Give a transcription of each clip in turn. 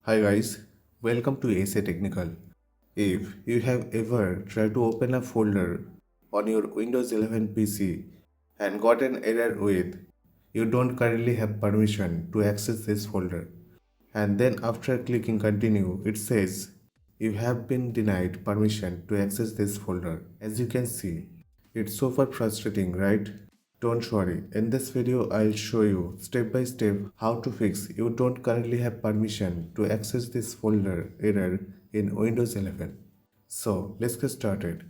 Hi guys, welcome to ASA Technical. If you have ever tried to open a folder on your Windows 11 PC and got an error with you don't currently have permission to access this folder, and then after clicking continue it says you have been denied permission to access this folder. As you can see, it's super frustrating, right? Don't worry, in this video I'll show you step by step how to fix you don't currently have permission to access this folder error in Windows 11. So let's get started.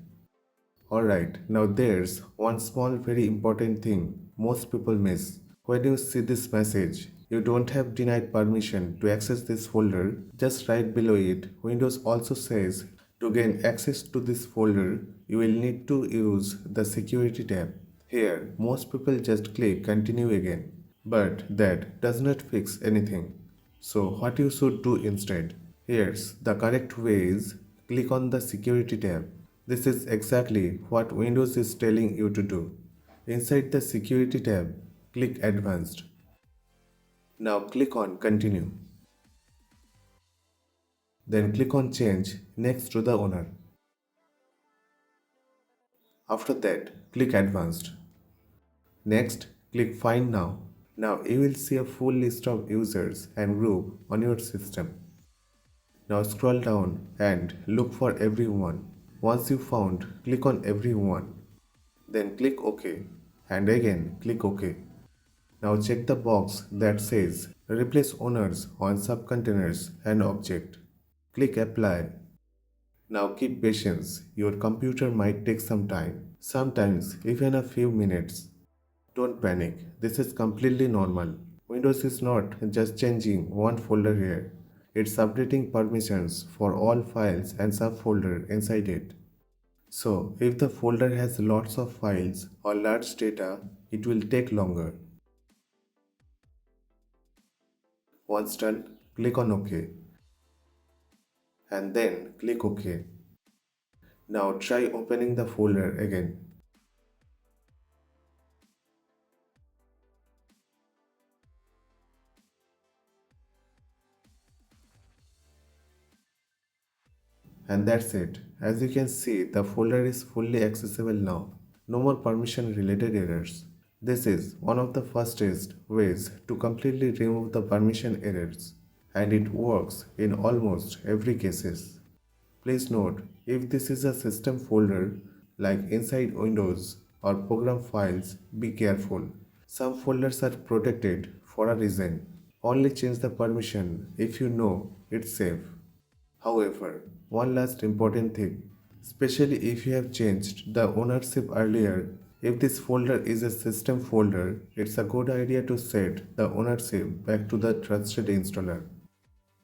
Alright, now there's one small very important thing most people miss. When you see this message, you don't have denied permission to access this folder, just right below it, Windows also says to gain access to this folder, you will need to use the security tab. Here, most people just click continue again, but that does not fix anything. So what you should do instead? Here's the correct way is click on the security tab. This is exactly what Windows is telling you to do. Inside the security tab, click advanced. Now click on continue. Then click on change next to the owner. After that, click advanced. Next, click find now. Now you will see a full list of users and group on your system. Now scroll down and look for everyone. Once you found, click on everyone. Then click OK and again click OK. Now check the box that says replace owners on subcontainers and object. Click apply. Now keep patience. Your computer might take some time, sometimes even a few minutes. Don't panic. This is completely normal. Windows is not just changing one folder here. It's updating permissions for all files and subfolder inside it. So, if the folder has lots of files or large data, it will take longer. Once done, click on OK and then click OK. Now try opening the folder again. And that's it. As you can see, the folder is fully accessible now. No more permission related errors. This is one of the fastest ways to completely remove the permission errors, and it works in almost every cases. Please note, if this is a system folder like inside Windows or program files, be careful. Some folders are protected for a reason. Only change the permission if you know it's safe. However, one last important thing, especially if you have changed the ownership earlier, if this folder is a system folder, it's a good idea to set the ownership back to the trusted installer.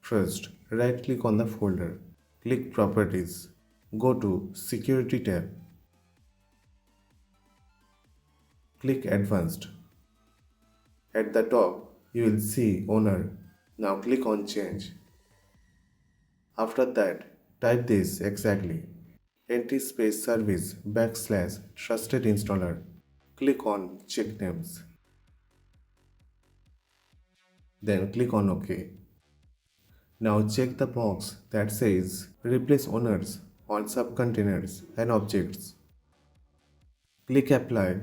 First, right click on the folder, click Properties, go to Security tab, click Advanced. At the top, you will see Owner. Now click on Change. After that, type this exactly. Entry space service backslash trusted installer. Click on check names. Then click on OK. Now check the box that says replace owners on subcontainers and objects. Click apply.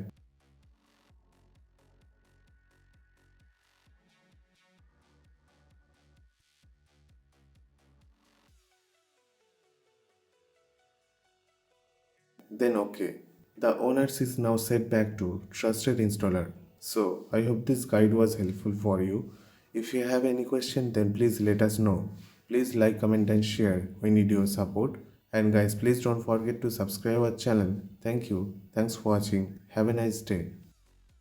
Then OK. The owners is now set back to trusted installer. So I hope this guide was helpful for you. If you have any question, then please let us know. Please like, comment and share. We need your support. And guys, please don't forget to subscribe our channel. Thank you. Thanks for watching. Have a nice day.